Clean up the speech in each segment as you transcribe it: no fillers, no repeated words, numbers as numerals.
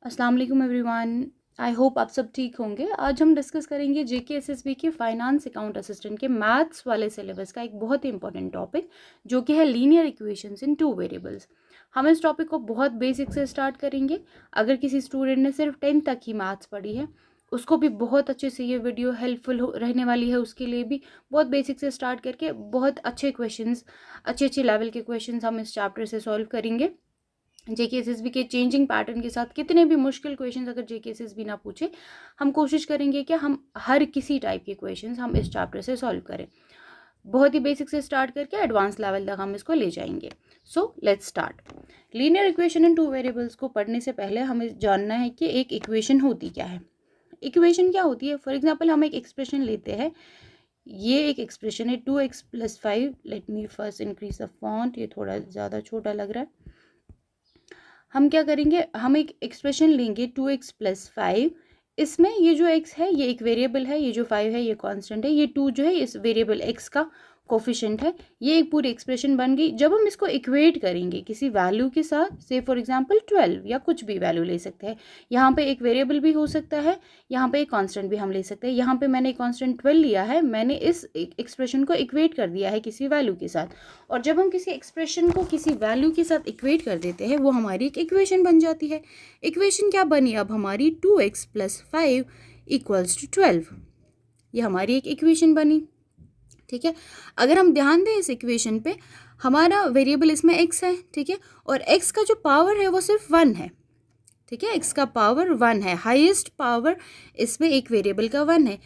अस्सलाम वालेकुम everyone. I hope आप सब ठीक होंगे। आज हम डिस्कस करेंगे जेके एसएसबी के फाइनेंस अकाउंट असिस्टेंट के मैथ्स वाले सिलेबस का एक बहुत ही इंपॉर्टेंट टॉपिक जो कि है लीनियर इक्वेशंस इन टू वेरिएबल्स। हम इस टॉपिक को बहुत बेसिक से स्टार्ट करेंगे। अगर किसी स्टूडेंट ने सिर्फ 10th तक ही मैथ्स पढ़ी है उसको भी बहुत अच्छे से ये वीडियो हेल्पफुल रहने वाली है। उसके लिए भी बहुत बेसिक से स्टार्ट करके बहुत अच्छे क्वेश्चंस, अच्छे लेवल के क्वेश्चंस हम इस चैप्टर से सॉल्व करेंगे। जेकेएसएसबी के चेंजिंग पैटर्न के साथ कितने भी मुश्किल क्वेश्चंस अगर जेकेएसएसबी ना पूछे, हम कोशिश करेंगे कि हम हर किसी टाइप के क्वेश्चंस हम इस चैप्टर से सॉल्व करें। बहुत ही बेसिक से स्टार्ट करके एडवांस लेवल तक हम इसको ले जाएंगे। So let's start. Linear equation in two variables को पढ़ने से पहले हमें जानना है कि एक इक्वेशन होती क्या है। इक्वेशन क्या होती है? फॉर एग्जाम्पल हम एक एक्सप्रेशन लेते हैं। ये एक एक्सप्रेशन है 2x + 5। Let me first increase the font, ये थोड़ा ज़्यादा छोटा लग रहा है। हम क्या करेंगे, हम एक एक्सप्रेशन लेंगे 2x + 5। इसमें ये जो x है ये एक वेरिएबल है, ये जो 5 है ये कांस्टेंट है, ये 2 जो है इस वेरिएबल x का कोफिशिएंट है। ये एक पूरी एक्सप्रेशन बन गई। जब हम इसको इक्वेट करेंगे किसी वैल्यू के साथ, से फॉर एग्जांपल 12 या कुछ भी वैल्यू ले सकते हैं। यहाँ पे एक वेरिएबल भी हो सकता है, यहाँ पे एक कांस्टेंट भी हम ले सकते हैं। यहाँ पे मैंने कांस्टेंट 12 लिया है, मैंने इस एक्सप्रेशन को इक्वेट कर दिया है किसी वैल्यू के साथ। और जब हम किसी एक्सप्रेशन को किसी वैल्यू के साथ इक्वेट कर देते हैं वो हमारी एक इक्वेशन बन जाती है। इक्वेशन क्या बनी अब हमारी? 2x + 5 = 12। ये हमारी एक इक्वेशन बनी। ठीक है, अगर हम ध्यान दें इस इक्वेशन पे, हमारा वेरिएबल इसमें x है। ठीक है, और x का जो पावर है वो सिर्फ 1 है। ठीक है, x का पावर 1 है, हाईएस्ट पावर इसमें एक वेरिएबल का 1 है।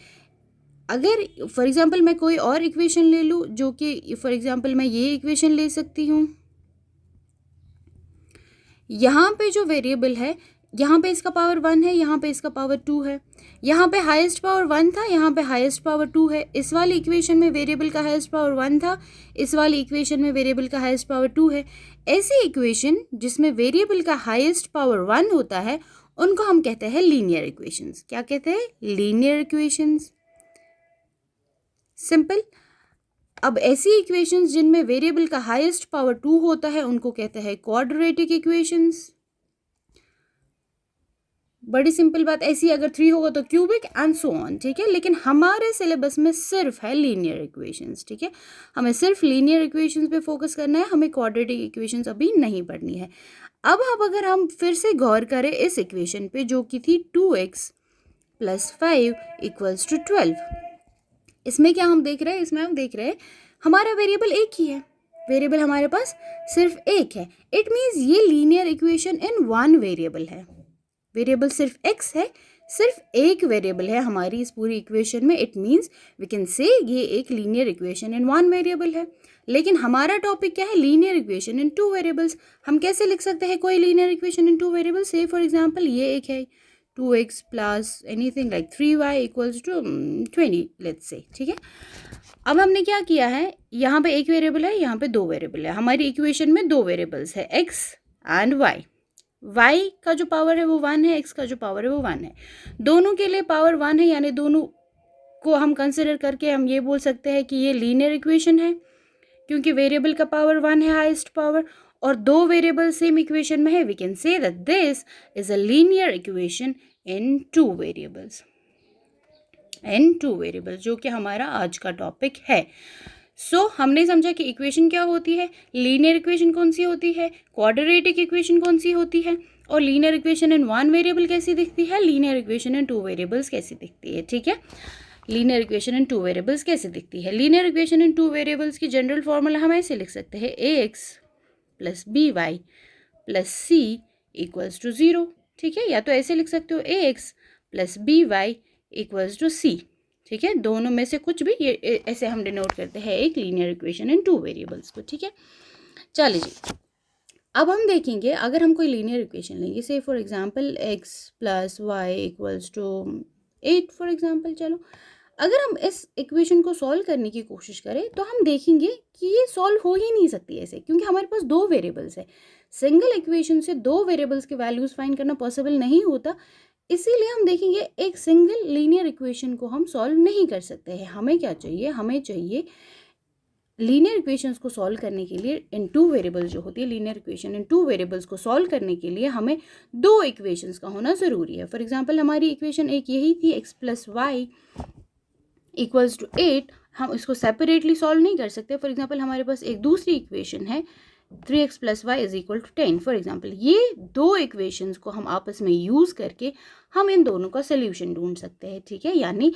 अगर फॉर एग्जांपल मैं कोई और इक्वेशन ले लूँ, जो कि फॉर एग्जांपल मैं ये इक्वेशन ले सकती हूँ। यहाँ पे जो वेरिएबल है, यहाँ पे इसका पावर 1 है, यहाँ पे इसका पावर 2 है। यहाँ पे हाईएस्ट पावर 1 था, यहाँ पे हाईएस्ट पावर 2 है। इस वाली इक्वेशन में वेरिएबल का हाईएस्ट पावर 1 था, इस वाली इक्वेशन में वेरिएबल का हाईएस्ट पावर 2 है। ऐसी इक्वेशन जिसमें वेरिएबल का हाईएस्ट पावर 1 होता है उनको हम कहते हैं लीनियर इक्वेशंस। क्या कहते हैं? Linear equations. सिंपल। अब ऐसी इक्वेशंस जिनमें वेरिएबल का हाईएस्ट पावर 2 होता है उनको कहते हैं क्वाड्रेटिक इक्वेशंस। बड़ी सिंपल बात। ऐसी अगर 3 होगा तो क्यूबिक एंड सो ऑन। ठीक है, लेकिन हमारे सिलेबस में सिर्फ है लीनियर इक्वेशंस। ठीक है, हमें सिर्फ लीनियर इक्वेशंस पे फोकस करना है, हमें क्वाड्रेटिक इक्वेशंस अभी नहीं पढ़नी है। अब अगर हम फिर से गौर करें इस इक्वेशन पे जो कि थी 2x + 5 = 12, इसमें क्या हम देख रहे हैं? इसमें हम देख रहे हैं हमारा वेरिएबल एक ही है, वेरिएबल हमारे पास सिर्फ एक है। इट मीन्स ये linear equation in one variable है। वेरिएबल सिर्फ x है, सिर्फ एक वेरिएबल है हमारी इस पूरी इक्वेशन में। इट मीन्स वी कैन से ये एक linear equation in one variable है। लेकिन हमारा टॉपिक क्या है? Linear equation in two variables. हम कैसे लिख सकते हैं कोई linear equation in two variables? से फॉर एग्जांपल ये एक है 2x + anything like 3y = 20, let's say. ठीक है, अब हमने क्या किया है, यहाँ पे एक वेरिएबल है, यहाँ पे दो वेरिएबल है। हमारी इक्वेशन में दो वेरिएबल्स है, x एंड y। y का जो पावर है वो 1 है, x का जो पावर है वो 1 है। दोनों के लिए पावर 1 है, यानी दोनों को हम कंसिडर करके हम ये बोल सकते हैं कि ये लीनियर इक्वेशन है, क्योंकि वेरिएबल का पावर 1 है, हाईएस्ट पावर, और दो वेरिएबल सेम इक्वेशन में है। We can say that this is a linear equation in two variables, जो कि हमारा आज का टॉपिक है। हमने समझा कि इक्वेशन क्या होती है, लीनियर इक्वेशन कौन सी होती है, क्वाड्रेटिक इक्वेशन कौन सी होती है, और linear equation in one variable कैसी दिखती है, linear equation in two variables कैसी दिखती है। ठीक है, linear equation in two variables कैसे दिखती है? Linear equation in two variables की जनरल फॉर्मूला हम ऐसे लिख सकते हैं, ax + by + c = 0। ठीक है, या तो ऐसे लिख सकते हो ax + by = c। ठीक है, दोनों में से कुछ भी, ये ऐसे हम डिनोट करते हैं एक linear equation in two variables को। ठीक है, चलिए जी, अब हम देखेंगे अगर हम कोई लीनियर इक्वेशन लेंगे, से for example x + y = 8 for example. चलो, अगर हम इस इक्वेशन को सॉल्व करने की कोशिश करें तो हम देखेंगे कि ये सॉल्व हो ही नहीं सकती ऐसे, क्योंकि हमारे पास दो वेरिएबल्स है। सिंगल इक्वेशन से दो वेरिएबल्स के वैल्यूज फाइंड करना पॉसिबल नहीं होता। इसीलिए हम देखेंगे एक सिंगल लीनियर इक्वेशन को हम सॉल्व नहीं कर सकते हैं। हमें क्या चाहिए? हमें चाहिए लीनियर इक्वेशंस को सॉल्व करने के लिए इन टू वेरिएबल्स जो होती है linear equation in two variables को सॉल्व करने के लिए हमें दो इक्वेशंस का होना ज़रूरी है। फॉर एग्जांपल हमारी इक्वेशन एक यही थी x + y = 8, हम इसको सेपरेटली सॉल्व नहीं कर सकते। फॉर एग्जांपल हमारे पास एक दूसरी इक्वेशन है 3x + y = 10। फॉर एग्जांपल ये दो इक्वेशंस को हम आपस में यूज़ करके हम इन दोनों का सोल्यूशन ढूंढ सकते हैं, ठीक है। यानी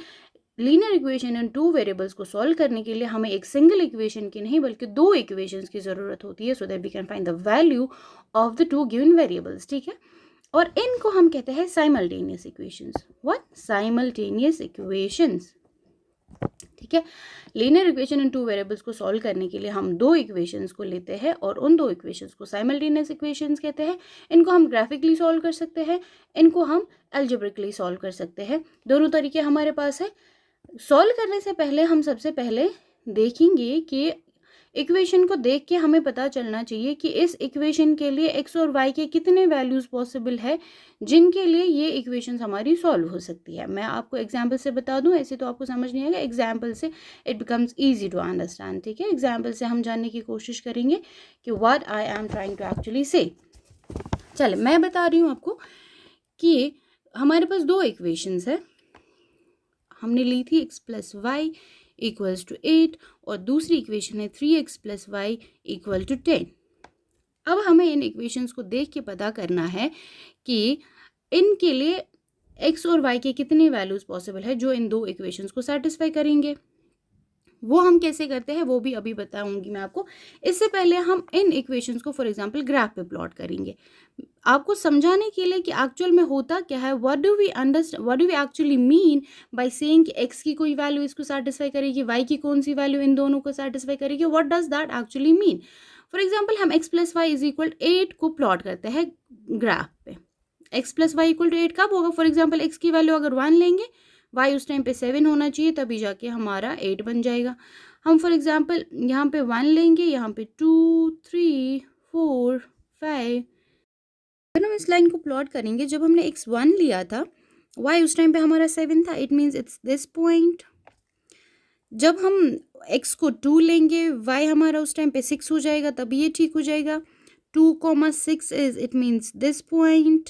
linear equation in two variables को सॉल्व करने के लिए हमें एक सिंगल इक्वेशन की नहीं बल्कि दो इक्वेशंस की ज़रूरत होती है, so that we can find the value of the two given variables, ठीक है। और इनको हम कहते हैं simultaneous equations. What? Simultaneous equations, ठीक है। Linear equation in two variables को सॉल्व करने के लिए हम दो इक्वेशंस को लेते हैं और उन दो इक्वेशंस को साइमल्टेनियस इक्वेशंस कहते हैं। इनको हम ग्राफिकली सॉल्व कर सकते हैं, इनको हम अलजेब्रिकली सॉल्व कर सकते हैं। दोनों तरीके हमारे पास है। सॉल्व करने से पहले हम सबसे पहले देखेंगे कि इक्वेशन को देख के हमें पता चलना चाहिए कि इस इक्वेशन के लिए x और y के कितने वैल्यूज़ पॉसिबल है जिनके लिए ये इक्वेशन हमारी सॉल्व हो सकती है। मैं आपको एग्जाम्पल से बता दूं, ऐसे तो आपको समझ नहीं आएगा। एग्जाम्पल से it becomes easy to understand, ठीक है। एग्जाम्पल से हम जानने की कोशिश करेंगे कि what I am trying to actually say. चले, मैं बता रही हूँ आपको कि हमारे पास दो इक्वेशंस है। हमने ली थी x + y = 8 और दूसरी इक्वेशन है 3x + y = 10। अब हमें इन इक्वेशंस को देख के पता करना है कि इनके लिए x और y के कितने वैल्यूज़ पॉसिबल है जो इन दो इक्वेशंस को सेटिस्फाई करेंगे। वो हम कैसे करते हैं वो भी अभी बताऊंगी मैं आपको। इससे पहले हम इन इक्वेशंस को फॉर एग्जांपल ग्राफ पे प्लॉट करेंगे आपको समझाने के लिए कि एक्चुअल में होता क्या है। What do we actually mean by saying कि x की कोई वैल्यू इसको सेटिस्फाई करेगी, y की कौन सी वैल्यू इन दोनों को सेटिस्फाई करेगी। What does that actually mean? For example हम x + y = 8 को प्लॉट करते हैं ग्राफ पे। x + y = 8 कब होगा? फॉर एग्जाम्पल x की वैल्यू अगर 1 लेंगे, y उस टाइम पे 7 होना चाहिए, तभी जाके हमारा 8 बन जाएगा। हम फॉर एग्जांपल यहाँ पे 1 लेंगे, यहाँ पे 2, 3, 4, 5। अगर हम इस लाइन को प्लॉट करेंगे, जब हमने x1 लिया था, y उस टाइम पे हमारा 7 था, it means it's this point. जब हम x को 2 लेंगे, y हमारा उस टाइम पे 6 हो जाएगा, तब ये ठीक हो जाएगा। 2,6 is it means this point.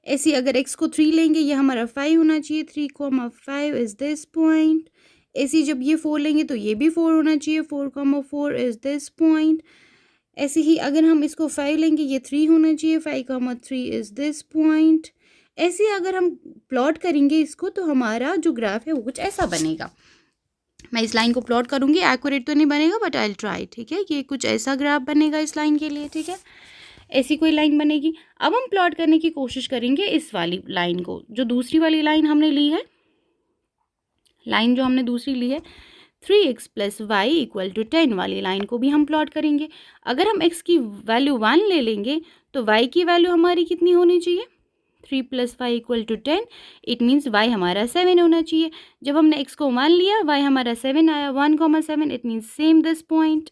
ऐसे अगर x को 3 लेंगे, ये हमारा 5 होना चाहिए। 3,5 इज दिस पॉइंट। ऐसे जब ये 4 लेंगे तो ये भी 4 होना चाहिए। 4,4 इज दिस पॉइंट। ऐसे ही अगर हम इसको 5 लेंगे, ये 3 होना चाहिए। 5,3 इज दिस पॉइंट। ऐसे अगर हम प्लॉट करेंगे इसको तो हमारा जो ग्राफ है वो कुछ ऐसा बनेगा। मैं इस लाइन को प्लॉट करूँगी, एक्यूरेट तो नहीं बनेगा बट आई विल ट्राई, ठीक है। ये कुछ ऐसा ग्राफ बनेगा इस लाइन के लिए, ठीक है। ऐसी कोई लाइन बनेगी। अब हम प्लॉट करने की कोशिश करेंगे इस वाली लाइन को, जो दूसरी वाली लाइन हमने ली है। लाइन जो हमने दूसरी ली है 3x + y = 10 वाली लाइन को भी हम प्लॉट करेंगे। अगर हम x की वैल्यू 1 ले लेंगे तो y की वैल्यू हमारी कितनी होनी चाहिए? 3 + y = 10। इट मीन्स y हमारा 7 होना चाहिए। जब हमने x को 1 लिया, y हमारा 7 आया। 1,7 it means same this point.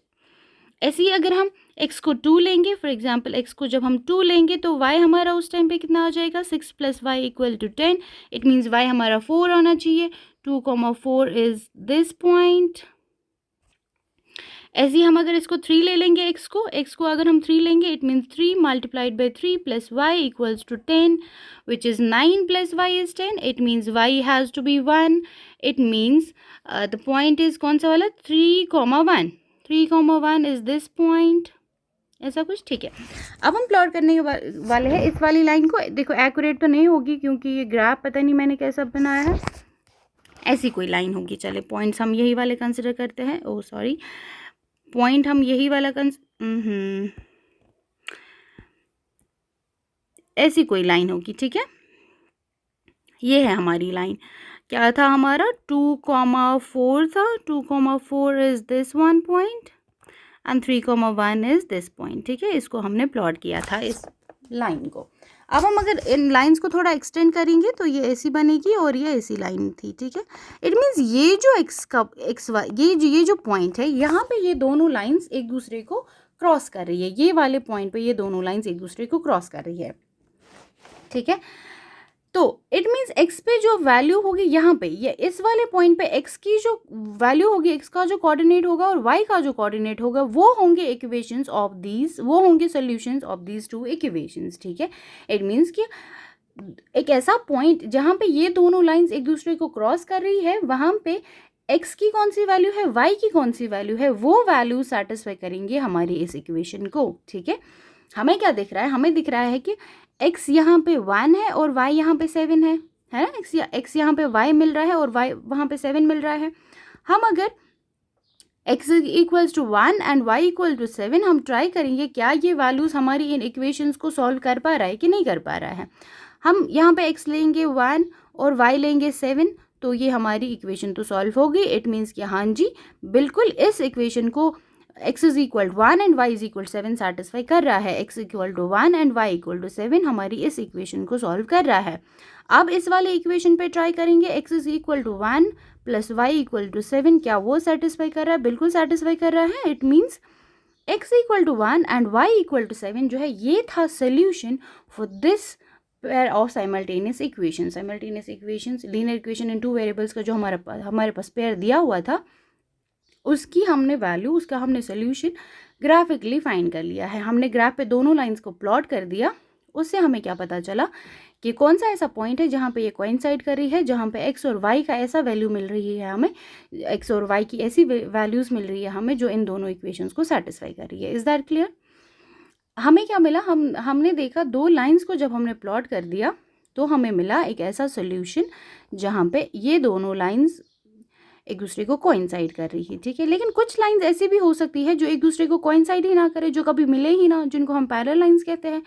ऐसे ही अगर हम x को 2 लेंगे, फॉर एग्जांपल x को जब हम 2 लेंगे तो y हमारा उस टाइम पे कितना आ जाएगा? 6 + y = 10। इट मीन्स y हमारा 4 आना चाहिए। 2,4 इज दिस पॉइंट। ऐसे ही हम अगर इसको 3 ले लेंगे, x को अगर हम 3 लेंगे, it means 3 × 3 + y = 10, which is 9 + y is 10। It means y has to be 1। It means the point is कौन सा वाला? 3,1। 3,1 इज़ दिस पॉइंट। ऐसा कुछ, ठीक है। अब हम प्लॉट करने वाले हैं इस वाली लाइन को। देखो एक्यूरेट तो नहीं होगी क्योंकि ये ग्राफ पता नहीं मैंने कैसा बनाया है। ऐसी कोई लाइन होगी। चले, पॉइंट्स हम यही वाले कंसिडर करते हैं। ओह सॉरी, पॉइंट हम यही वाला ऐसी कोई लाइन होगी, ठीक है। ये है हमारी लाइन। क्या था हमारा? 2,4 था। 2,4 is this 1 point and 3,1 is this point, ठीक है। इसको हमने प्लॉट किया था इस लाइन को। अब हम अगर इन लाइंस को थोड़ा एक्सटेंड करेंगे तो ये ऐसी बनेगी और ये ऐसी लाइन थी, ठीक है। इट मीन्स ये जो ये जो पॉइंट है, यहाँ पे ये दोनों लाइंस एक दूसरे को क्रॉस कर रही है। ये वाले पॉइंट पे ये दोनों लाइंस एक दूसरे को क्रॉस कर रही है, ठीक है। तो इट मीन्स x पे जो वैल्यू होगी यहाँ पे, ये इस वाले पॉइंट पे x की जो वैल्यू होगी, x का जो कोऑर्डिनेट होगा और y का जो कोऑर्डिनेट होगा, वो होंगे इक्वेशंस ऑफ दीज, वो होंगे solutions of these two equations, ठीक है। इट मीन्स कि एक ऐसा पॉइंट जहाँ पे ये दोनों लाइंस एक दूसरे को क्रॉस कर रही है, वहाँ पे x की कौन सी वैल्यू है, y की कौन सी वैल्यू है, वो वैल्यू सेटिस्फाई करेंगे हमारी इस इक्वेशन को, ठीक है। हमें क्या दिख रहा है, हमें दिख रहा है कि x यहाँ पे 1 है और y यहाँ पे 7 है ना। x यहाँ पे y मिल रहा है और y वहाँ पे 7 मिल रहा है। हम अगर x equals to 1 and y equal to 7 हम ट्राई करेंगे क्या ये वैल्यूज हमारी इन इक्वेशंस को सॉल्व कर पा रहा है कि नहीं कर पा रहा है। हम यहाँ पे x लेंगे 1 और y लेंगे 7, तो ये हमारी इक्वेशन तो सॉल्व होगी। इट मीन्स कि हाँ जी बिल्कुल इस इक्वेशन को x is equal 1 and y is equal 7 satisfy कर रहा है। x equal to 1 and y equal to 7 हमारी इस इक्वेशन को सॉल्व कर रहा है। अब इस वाले इक्वेशन पे ट्राई करेंगे, x is equal to 1 plus y equal to 7, क्या वो सेटिस्फाई कर रहा है? बिल्कुल सेटिस्फाई कर रहा है। It means x equal to 1 and y equal to 7 जो है ये था solution for this pair of simultaneous equation. Simultaneous equations, linear equation in two variables का जो हमारे पास पेयर दिया हुआ था, उसकी हमने वैल्यू, उसका हमने सोल्यूशन ग्राफिकली फाइंड कर लिया है। हमने ग्राफ पे दोनों लाइंस को प्लॉट कर दिया, उससे हमें क्या पता चला कि कौन सा ऐसा पॉइंट है जहाँ पे ये कोइंसाइड कर रही है, जहाँ पे x और y का ऐसा वैल्यू मिल रही है हमें, x और y की ऐसी वैल्यूज़ मिल रही है हमें जो इन दोनों इक्वेशंस को सेटिस्फाई कर रही है। Is that clear? हमें क्या मिला, हमने देखा दो लाइंस को जब हमने प्लॉट कर दिया तो हमें मिला एक ऐसा सोल्यूशन जहाँ पे ये दोनों लाइंस एक दूसरे को कोइंसाइड कर रही है, ठीक है। लेकिन कुछ लाइंस ऐसी भी हो सकती है जो एक दूसरे को कोइंसाइड ही ना करे, जो कभी मिले ही ना, जिनको हम पैरेलल लाइंस कहते हैं।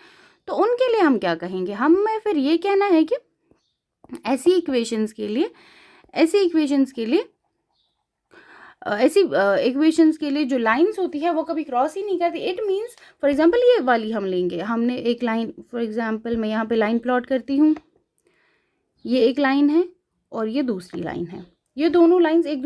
तो उनके लिए हम क्या कहेंगे, हमें फिर ये कहना है कि ऐसी इक्वेशंस के लिए जो लाइंस होती है वो कभी क्रॉस ही नहीं करती। इट मीन्स फॉर एग्जांपल ये वाली हम लेंगे, हमने एक लाइन, फॉर एग्जांपल मैं यहाँ पे लाइन प्लॉट करती हूँ, ये एक लाइन है और ये दूसरी लाइन है। ये दोनों लाइंस एक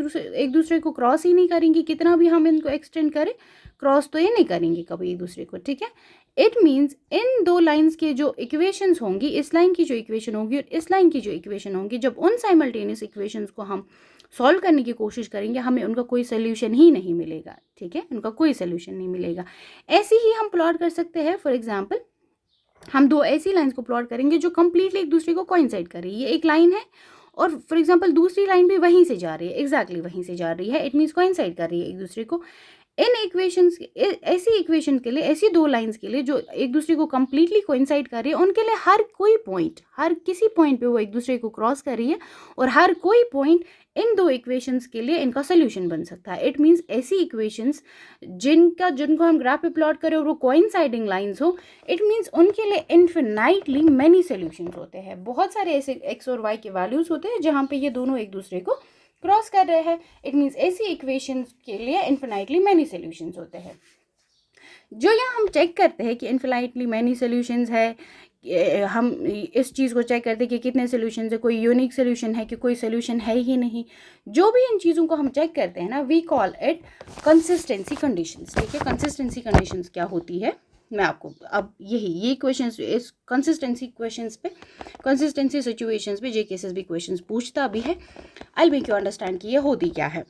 दूसरे को क्रॉस ही नहीं करेंगी, कितना भी हम इनको एक्सटेंड करें क्रॉस तो ये नहीं करेंगे कभी एक दूसरे को, ठीक है। इट मीन्स इन दो लाइंस के जो इक्वेशंस होंगी, इस लाइन की जो इक्वेशन होगी और इस लाइन की जो इक्वेशन होंगी, जब उन साइमल्टेनियस इक्वेशंस को हम सॉल्व करने की कोशिश करेंगे हमें उनका कोई सोल्यूशन ही नहीं मिलेगा, ठीक है, उनका कोई सोल्यूशन नहीं मिलेगा। ऐसे ही हम प्लॉट कर सकते हैं। फॉर एग्जाम्पल हम दो ऐसी लाइंस को प्लॉट करेंगे जो कंप्लीटली एक दूसरे को कोइंसाइड कर रही है। ये एक लाइन है और फॉर एग्जांपल दूसरी लाइन भी वहीं से जा रही है, एग्जैक्टली वहीं से जा रही है। इट मीन्स कोइंसाइड कर रही है एक दूसरे को। इन इक्वेशंस, ऐसी इक्वेशन के लिए, ऐसी दो लाइंस के लिए जो एक दूसरे को कंप्लीटली कोइंसाइड कर रही है, उनके लिए हर किसी पॉइंट पे वो एक दूसरे को क्रॉस कर रही है और हर कोई पॉइंट इन दो इक्वेशंस के लिए इनका सोल्यूशन बन सकता है। इट मीन्स ऐसी इक्वेशंस जिनको हम ग्राफ पे प्लॉट करें और वो कोइंसाइडिंग लाइंस हो, इट मीन्स उनके लिए इन्फिनाइटली मैनी सोल्यूशंस होते हैं। बहुत सारे ऐसे एक्स और वाई के वैल्यूज होते हैं जहाँ पे ये दोनों एक दूसरे को क्रॉस कर रहे हैं। इट मीन्स ऐसी इक्वेशंस के लिए इन्फिनाइटली मैनी सोल्यूशंस होते हैं। जो यहाँ हम चेक करते हैं कि इन्फिनाइटली मैनी सोल्यूशंस है, हम इस चीज़ को चेक करते हैं कि कितने सोल्यूशन है, कोई यूनिक सोल्यूशन है कि कोई सोल्यूशन है ही नहीं। जो भी इन चीज़ों को हम चेक करते हैं ना, we call it consistency conditions, ठीक है। कंसिस्टेंसी कंडीशंस क्या होती है, मैं आपको अब ये क्वेश्चंस, इस कंसिस्टेंसी क्वेश्चंस पे, कंसिस्टेंसी सिचुएशंस पे JKSSB क्वेश्चंस पूछता भी है। आई मेक यू अंडरस्टैंड कि ये होती क्या है।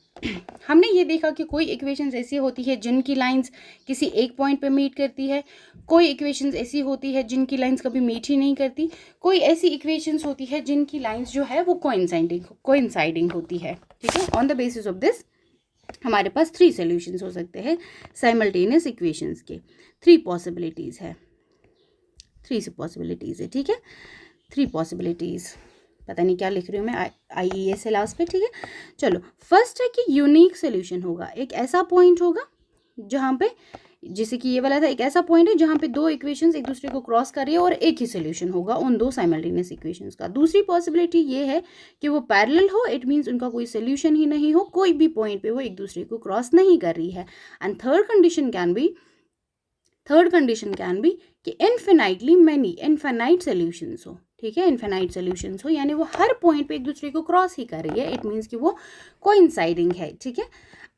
हमने ये देखा कि कोई इक्वेशंस ऐसी होती है जिनकी लाइंस किसी एक पॉइंट पे मीट करती है, कोई इक्वेशंस ऐसी होती है जिनकी लाइंस कभी मीट ही नहीं करती, कोई ऐसी इक्वेशंस होती है जिनकी लाइंस जो है वो कोइंसाइडिंग होती है, ठीक है। On the basis of this हमारे पास 3 सॉल्यूशंस हो सकते हैं साइमल्टेनियस इक्वेशंस के। 3 पॉसिबिलिटीज़ है, 3 पॉसिबिलिटीज़ है, ठीक है। 3 पॉसिबिलिटीज़, पता नहीं क्या लिख रही हूँ मैं, IES से लास्ट पे, ठीक है। चलो, फर्स्ट है कि यूनिक सोल्यूशन होगा। एक ऐसा पॉइंट होगा जहाँ पे, जैसे कि ये वाला था, एक ऐसा पॉइंट है जहाँ पे दो इक्वेशंस एक दूसरे को क्रॉस कर रही है और एक ही सोल्यूशन होगा उन दो साइमल्टेनियस इक्वेशंस का। दूसरी पॉसिबिलिटी ये है कि वो पैरेलल हो, इट मीन्स उनका कोई सोल्यूशन ही नहीं हो, कोई भी पॉइंट पे वो एक दूसरे को क्रॉस नहीं कर रही है। And third condition can be कि इनफिनाइट सोल्यूशंस हो, ठीक है, इनफिनाइट सोल्यूशंस हो, यानी वो हर पॉइंट पे एक दूसरे को क्रॉस ही कर रही है। इट मीन्स कि वो कोइंसाइडिंग है, ठीक है।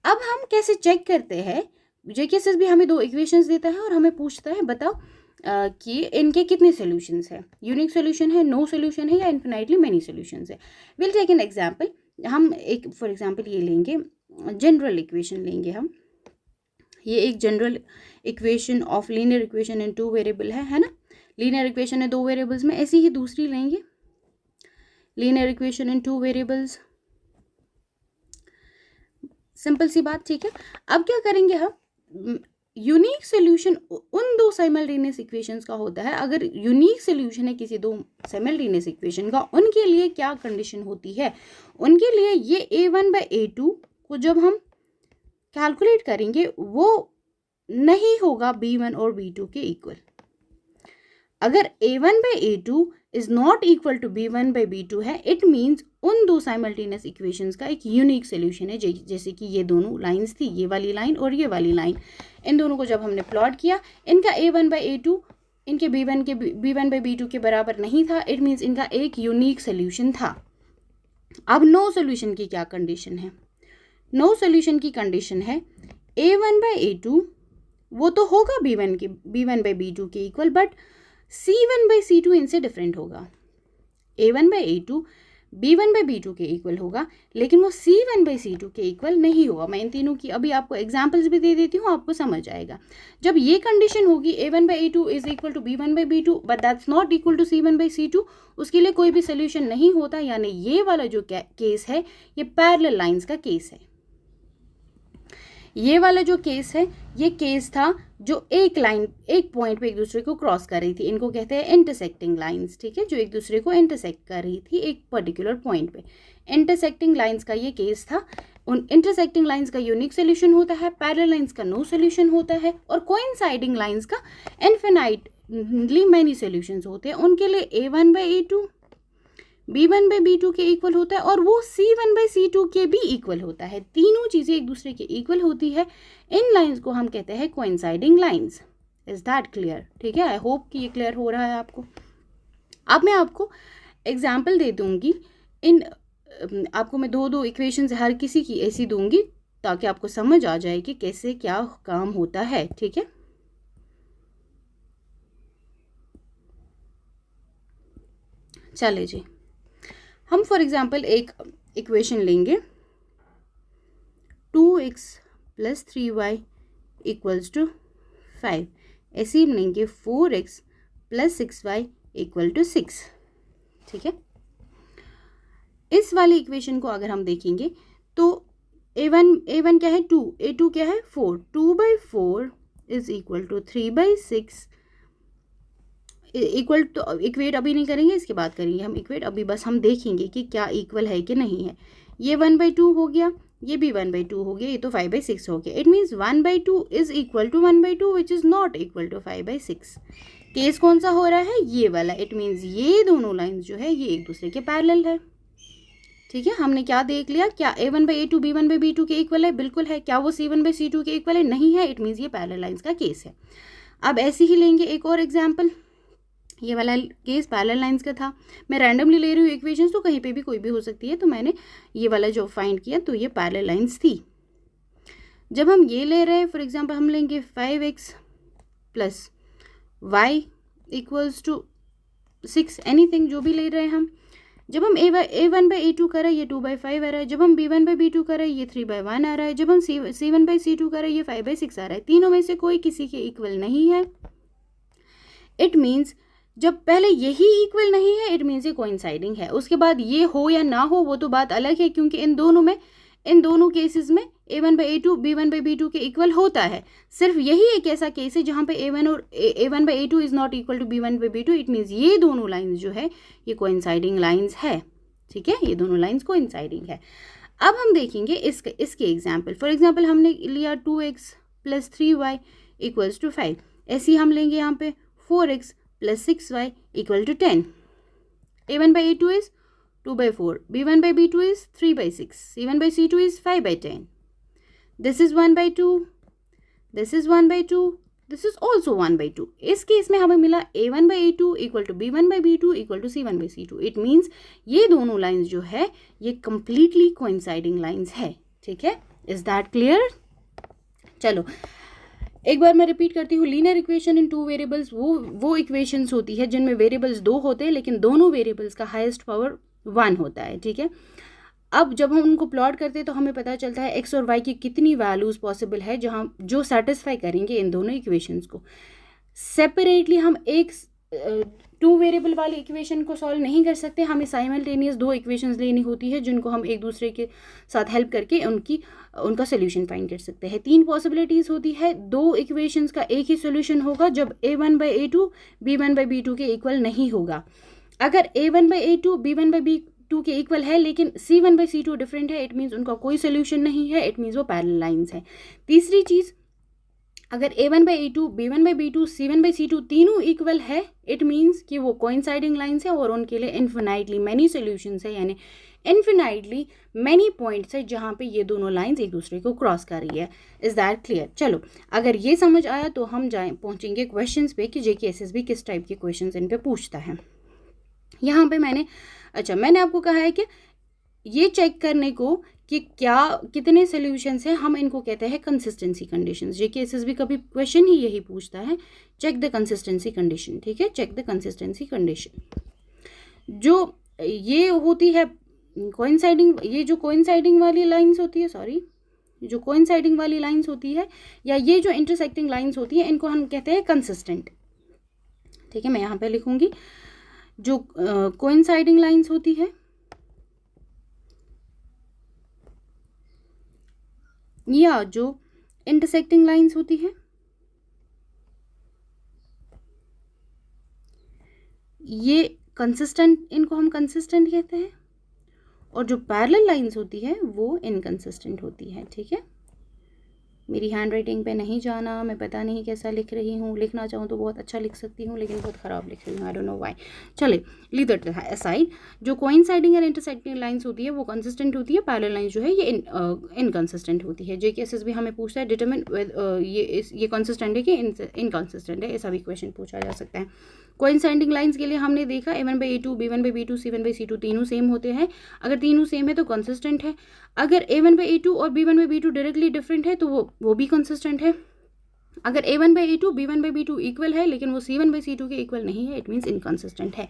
अब हम कैसे चेक करते हैं, JKSSB हमें 2 इक्वेशंस देता है और हमें पूछता है बताओ कि इनके कितने सॉल्यूशंस है, यूनिक सॉल्यूशन है, नो सॉल्यूशन है, या इन्फिनाइटली मेनी सॉल्यूशंस है। Will take an example. हम एक फॉर एग्जांपल ये लेंगे, जनरल इक्वेशन लेंगे हम। ये एक general equation of linear equation in 2 variable है ना। लीनियर इक्वेशन है 2 वेरिएबल्स में, ऐसी ही दूसरी लेंगे, linear equation in 2 variables. Simple सी बात, ठीक है। अब क्या करेंगे हम, यूनिक सोल्यूशन उन 2 साइमल्टेनियस इक्वेशंस का होता है। अगर यूनिक सोल्यूशन है किसी 2 साइमल्टेनियस इक्वेशन का, उनके लिए क्या कंडीशन होती है, उनके लिए ये a1/a2 को जब हम कैलकुलेट करेंगे वो नहीं होगा b1 और b2 के इक्वल। अगर a1/a2 is not equal to b1/b2 है, इट मीन्स उन 2 साइमल्टेनियस इक्वेशंस का एक यूनिक सोल्यूशन है। जैसे कि ये दोनों लाइंस थी, ये वाली लाइन और ये वाली लाइन, इन दोनों को जब हमने प्लॉट किया, इनका a1/a2 इनके b1/b2 के बराबर नहीं था, इट मीन्स इनका एक यूनिक सोल्यूशन था। अब नो सोल्यूशन की क्या कंडीशन है, नो सोल्यूशन की कंडीशन है a1/a2 वो तो होगा b1/b2 के इक्वल, बट c1/c2 इनसे डिफरेंट होगा। a1/a2 b1/b2 के इक्वल होगा, लेकिन वो c1/c2 के इक्वल नहीं होगा। मैं इन तीनों की अभी आपको एग्जांपल्स भी दे देती हूँ, आपको समझ आएगा। जब ये कंडीशन होगी a1/a2 is equal to b1/b2 but that's not equal to c1/c2, उसके लिए कोई भी सोल्यूशन नहीं होता। यानी ये वाला जो केस है ये पैरेलल लाइंस का केस है। ये वाला जो केस है ये केस था जो एक लाइन एक पॉइंट पे एक दूसरे को क्रॉस कर रही थी, इनको कहते हैं इंटरसेक्टिंग लाइंस, ठीक है, जो एक दूसरे को इंटरसेक्ट कर रही थी एक पर्टिकुलर पॉइंट पे। इंटरसेक्टिंग लाइंस का ये केस था। उन इंटरसेक्टिंग लाइंस का यूनिक सोल्यूशन होता है, पैरेलल लाइंस का नो सोल्यूशन होता है, और कोइंसाइडिंग लाइंस का इनफिनाइटली मेनी सोल्यूशंस होते हैं। उनके लिए a1/a2 b1/b2 के इक्वल होता है, और वो c1/c2 के भी इक्वल होता है। तीनों चीज़ें एक दूसरे के इक्वल होती है। इन लाइंस को हम कहते हैं coinciding lines. Is that clear? ठीक है, आई होप कि ये क्लियर हो रहा है आपको। अब मैं आपको एग्जाम्पल दे दूंगी, आपको मैं 2 इक्वेशंस हर किसी की ऐसी दूंगी ताकि आपको समझ आ जाए कि कैसे क्या काम होता है, ठीक है। चले जी, हम फॉर एग्जाम्पल एक इक्वेशन लेंगे 2x + 3y = 5। ऐसे ही लेंगे 4x + 6y = 6, ठीक है। इस वाली इक्वेशन को अगर हम देखेंगे तो a1 क्या है 2, a2 क्या है 4, 2/4 = 3/6 इक्वल टू, इक्वेट अभी नहीं करेंगे, इसके बाद करेंगे हम इक्वेट। अभी बस हम देखेंगे कि क्या इक्वल है कि नहीं है। ये 1/2 हो गया, ये भी 1/2 हो गया, ये तो 5/6 हो गया। It means 1/2 is equal to 1/2 which is not equal to 5/6। Case कौन सा हो रहा है, ये वाला। इट मीन्स ये दोनों लाइन्स जो है ये एक दूसरे के पैरेलल है, ठीक है। हमने क्या देख लिया, क्या a1/a2 b1/b2 के इक्वल है? बिल्कुल है। क्या वो c1/c2 के इक्वल है? नहीं है। इट मीन्स ये पैरेलल लाइन्स का केस है। अब ऐसे ही लेंगे एक और एग्जाम्पल। ये वाला केस पैरेलल लाइंस का था। मैं रैंडमली ले रही हूँ इक्वेशंस, तो कहीं पे भी कोई भी हो सकती है, तो मैंने ये वाला जो फाइंड किया तो ये पैरेलल लाइंस थी। जब हम ये ले रहे हैं फॉर एग्जांपल, हम लेंगे 5x + y = 6, एनीथिंग जो भी ले रहे हैं हम। जब हम a1/a2 कर रहे हैं ये 2/5 आ रहा है, जब हम b1/b2 कर रहे हैं ये 3/1 आ रहा है, जब हम c1/c2 कर रहे हैं ये 5/6 आ रहा है। तीनों में से कोई किसी के इक्वल नहीं है। इट मीन्स जब पहले यही इक्वल नहीं है, इट मीन्स ये कोइंसाइडिंग है। उसके बाद ये हो या ना हो वो तो बात अलग है, क्योंकि इन दोनों केसेस में a1/a2 b1/b2 के इक्वल होता है। सिर्फ यही एक ऐसा केस है जहाँ पे a1/a2 is not equal to b1/b2। It means ये दोनों लाइंस जो है ये कोइंसाइडिंग लाइंस है, ठीक है। ये दोनों लाइंस कोइंसाइडिंग है। अब हम देखेंगे इसके एग्जाम्पल। फॉर एग्जाम्पल हमने लिया 2x + 3y = 5। ऐसे ही हम लेंगे यहाँ पे 4x + 6y = 10। a1/a2 is 2/4, b1/b2 is 3/6, c1/c2 is 5/10. This is 1/2, this is 1/2, this is also 1/2. इस केस में हमें मिला a1/a2 = b1/b2 = c1/c2. It means ये दोनों लाइंस जो है ये कंप्लीटली कोइंसाइडिंग लाइंस है, ठीक है। Is that clear? चलो एक बार मैं रिपीट करती हूँ, linear equation in two variables वो इक्वेशंस होती है जिनमें वेरिएबल्स 2 होते हैं लेकिन दोनों वेरिएबल्स का हाईएस्ट पावर 1 होता है, ठीक है। अब जब हम उनको प्लॉट करते हैं तो हमें पता चलता है एक्स और वाई की कितनी वैल्यूज़ पॉसिबल है जहाँ जो सेटिस्फाई करेंगे इन दोनों इक्वेशंस को। सेपरेटली हम एक 2 वेरिएबल वाली इक्वेशन को सॉल्व नहीं कर सकते, हमें साइमल्टेनियस 2 इक्वेशंस लेनी होती है जिनको हम एक दूसरे के साथ हेल्प करके उनका सोल्यूशन फाइंड कर सकते हैं। 3 पॉसिबिलिटीज़ होती है, 2 इक्वेशंस का एक ही सोल्यूशन होगा जब a1/a2 b1/b2 के इक्वल नहीं होगा। अगर a1/a2 b1/b2 के इक्वल है लेकिन c1/c2 डिफरेंट है, इट मीन्स उनका कोई सोल्यूशन नहीं है, इट मीन्स वो पैरेलल लाइंस है। तीसरी चीज़, अगर a1/a2 b1/b2 c1/c2 तीनों इक्वल है, इट मीन्स कि वो कोइंसाइडिंग लाइंस है और उनके लिए इन्फिनाइटली मैनी सोल्यूशंस है, यानी इन्फिनाइटली मैनी पॉइंट्स है जहाँ पे ये दोनों लाइंस एक दूसरे को क्रॉस कर रही है। Is that clear? चलो, अगर ये समझ आया तो हम पहुँचेंगे क्वेश्चंस पे कि JK-SSB किस टाइप के क्वेश्चंस इन पे पूछता है। यहाँ पे मैंने आपको कहा है कि ये चेक करने को कि कितने सॉल्यूशंस हैं, हम इनको कहते हैं कंसिस्टेंसी कंडीशंस। JK-SSB कभी क्वेश्चन ही यही पूछता है, चेक द कंसिस्टेंसी कंडीशन, ठीक है, चेक द कंसिस्टेंसी कंडीशन। जो ये होती है कोइंसाइडिंग, ये जो कोइंसाइडिंग वाली लाइंस होती है, जो कोइंसाइडिंग वाली लाइंस होती है या ये जो इंटरसेक्टिंग लाइंस होती है, इनको हम कहते हैं कंसिस्टेंट, ठीक है। मैं यहाँ पे लिखूंगी जो कोइंसाइडिंग लाइंस होती है या जो इंटरसेक्टिंग लाइंस होती है, ये कंसिस्टेंट, इनको हम कंसिस्टेंट कहते हैं, और जो पैरेलल लाइंस होती है वो इनकंसिस्टेंट होती है, ठीक है। मेरी हैंड राइटिंग पे नहीं जाना, मैं पता नहीं कैसा लिख रही हूँ, लिखना चाहूँ तो बहुत अच्छा लिख सकती हूँ लेकिन बहुत ख़राब लिख रही हूँ, आई डोंट नो व्हाई। चले, लीव दैट असाइड। जो कोइंसाइडिंग और इंटरसेक्टिंग लाइंस होती है वो कंसिस्टेंट होती है, पैरेलल लाइंस जो है ये इनकंसिस्टेंट होती है। JK-SSB हमें पूछता है डिटरमिन ये कंसिस्टेंट है कि इनकंसिस्टेंट है, ऐसा भी क्वेश्चन पूछा जा सकता है। कोइंसाइडिंग लाइंस के लिए हमने देखा a1/a2 b1/b2 c1/c2 तीनों सेम होते हैं। अगर तीनों सेम है तो कंसिस्टेंट है। अगर a1/a2 और b1/b2 डायरेक्टली डिफरेंट है तो वो भी कंसिस्टेंट है। अगर a1/a2 b1/b2 इक्वल है लेकिन वो c1/c2 के इक्वल नहीं है, इट मीन्स इनकंसिस्टेंट है।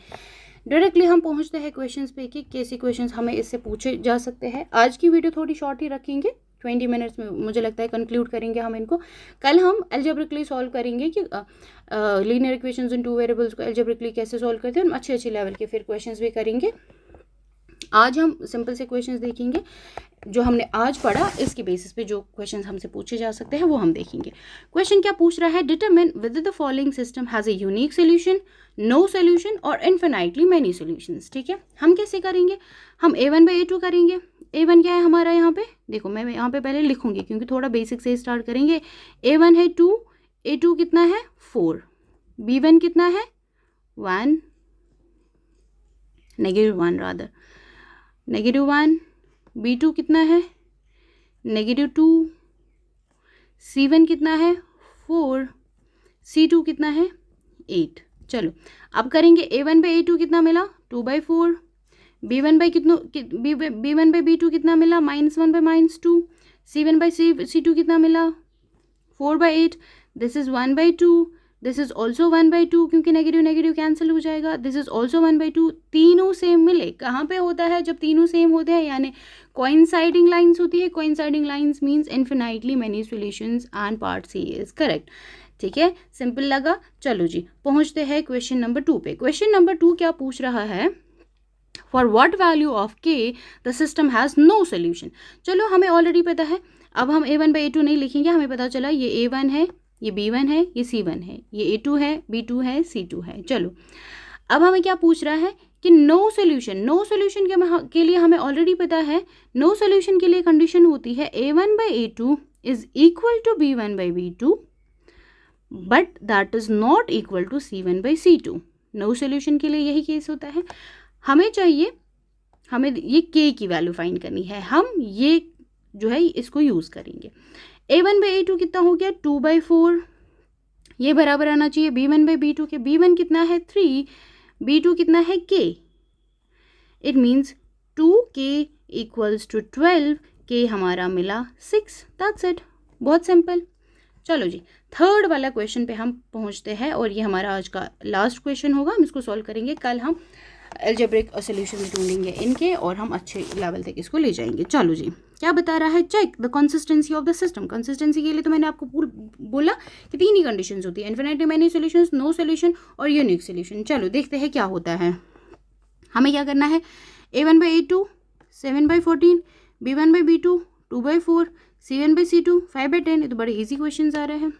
डायरेक्टली हम पहुंचते हैं क्वेश्चंस पे कि कैसे क्वेश्चंस हमें इससे पूछे जा सकते हैं। आज की वीडियो थोड़ी शॉर्ट ही रखेंगे, 20 मिनट्स में मुझे लगता है कंक्लूड करेंगे हम इनको। कल हम एल्जेब्रिकली सॉल्व करेंगे कि लीनियर इक्वेशंस इन 2 वेरिएबल्स को एल्जेब्रिकली कैसे सॉल्व करते हैं, हम अच्छे लेवल के फिर क्वेश्चंस भी करेंगे। आज हम सिंपल से क्वेश्चंस देखेंगे जो हमने आज पढ़ा, इसके बेसिस पे जो क्वेश्चंस हमसे पूछे जा सकते हैं वो हम देखेंगे। क्वेश्चन क्या पूछ रहा है, determine whether the following system has a unique solution, no solution or infinitely many solutions, ठीक है। हम कैसे करेंगे, हम a1/a2 करेंगे। a1 क्या है हमारा, यहाँ पे देखो, मैं यहाँ पे पहले लिखूंगी क्योंकि थोड़ा बेसिक से स्टार्ट करेंगे। a1 है 2, a2 कितना है 4, b1 कितना है 1, -1 रादर, -1, b2 कितना है -2, c1 कितना है 4, c2 कितना है 8। चलो अब करेंगे, a1/a2 कितना मिला 2/4, b1/b2 कितना मिला -1/-2, c1/c2 कितना मिला 4/8, this is 1/2, this is also 1/2 क्योंकि नेगेटिव नेगेटिव कैंसिल हो जाएगा, दिस इज ऑल्सो 1/2। तीनों सेम मिले, कहाँ पे होता है जब तीनों सेम होते हैं, यानी कोइंसाइडिंग लाइंस होती है। Coinciding lines means infinitely many solutions and part C is correct, ठीक है, सिंपल लगा। चलो जी, पहुंचते हैं क्वेश्चन नंबर 2 पे। क्वेश्चन नंबर 2 क्या पूछ रहा है, for what value of k the system has no solution. चलो हमें ऑलरेडी पता है, अब हम a1/a2 नहीं लिखेंगे, हमें पता चला ये a1 है, ये b1 है, ये c1 है, ये a2 है, b2 है, c2 है। चलो अब हमें क्या पूछ रहा है कि नो सोल्यूशन। नो सोल्यूशन के लिए हमें ऑलरेडी पता है, नो सोल्यूशन के लिए कंडीशन होती है a1/a2 is equal to b1/b2 but that is not equal to c1/c2। No solution के लिए यही केस होता है। हमें चाहिए, हमें ये k की वैल्यू फाइंड करनी है, हम ये जो है इसको यूज़ करेंगे। a1/a2 कितना हो गया 2/4, ये बराबर आना चाहिए b1/b2 के। b1 कितना है 3, b2 कितना है k, it means 2k equals to 12, k हमारा मिला 6, दैट्स इट, बहुत सिंपल। चलो जी, थर्ड वाला क्वेश्चन पे हम पहुंचते हैं और ये हमारा आज का लास्ट क्वेश्चन होगा। हम इसको सॉल्व करेंगे, कल हम अलजेब्रिक सॉल्यूशन ढूंढेंगे इनके और हम अच्छे लेवल तक इसको ले जाएंगे। चलो जी, क्या बता रहा है, check the consistency of the system. Consistency के लिए तो मैंने आपको बोला कि 3 ही कंडीशंस होती है, infinitely many solutions, no solution और यूनिक सॉल्यूशन। चलो देखते हैं क्या होता है। हमें क्या करना है, a1/a2 7/14, b1/b2 2/4, c1/c2 5/10। ये तो बड़े इजी क्वेश्चन आ रहे हैं।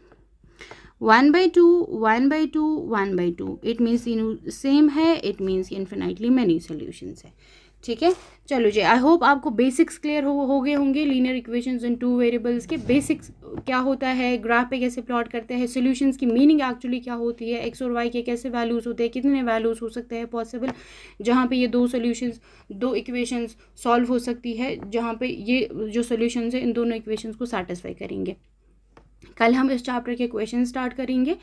1/2 1/2 1/2, इट मीन्स तीनों सेम है, it means infinitely many solutions है। ठीक है, चलो जी, आई होप आपको बेसिक्स क्लियर हो गए होंगे। लीनियर इक्वेशंस इन 2 वेरिएबल्स के बेसिक्स क्या होता है, ग्राफ पे कैसे प्लॉट करते हैं, सॉल्यूशंस की मीनिंग एक्चुअली क्या होती है, एक्स और वाई के कैसे वैल्यूज़ होते हैं, कितने वैल्यूज़ हो सकते हैं पॉसिबल जहाँ पे ये 2 इक्वेशंस सॉल्व हो सकती है, जहाँ पे ये जो सॉल्यूशंस है इन दोनों इक्वेशंस को सेटिस्फाई करेंगे। कल हम इस चैप्टर के क्वेश्चन स्टार्ट करेंगे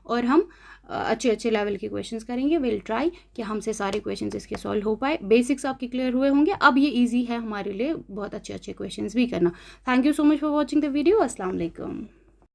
और हम अच्छे लेवल के क्वेश्चंस करेंगे। विल ट्राई कि हमसे सारे क्वेश्चंस इसके सॉल्व हो पाए। बेसिक्स आपके क्लियर हुए होंगे, अब ये इजी है हमारे लिए बहुत अच्छे क्वेश्चंस भी करना। Thank you so much for watching the video. अस्सलाम वालेकुम।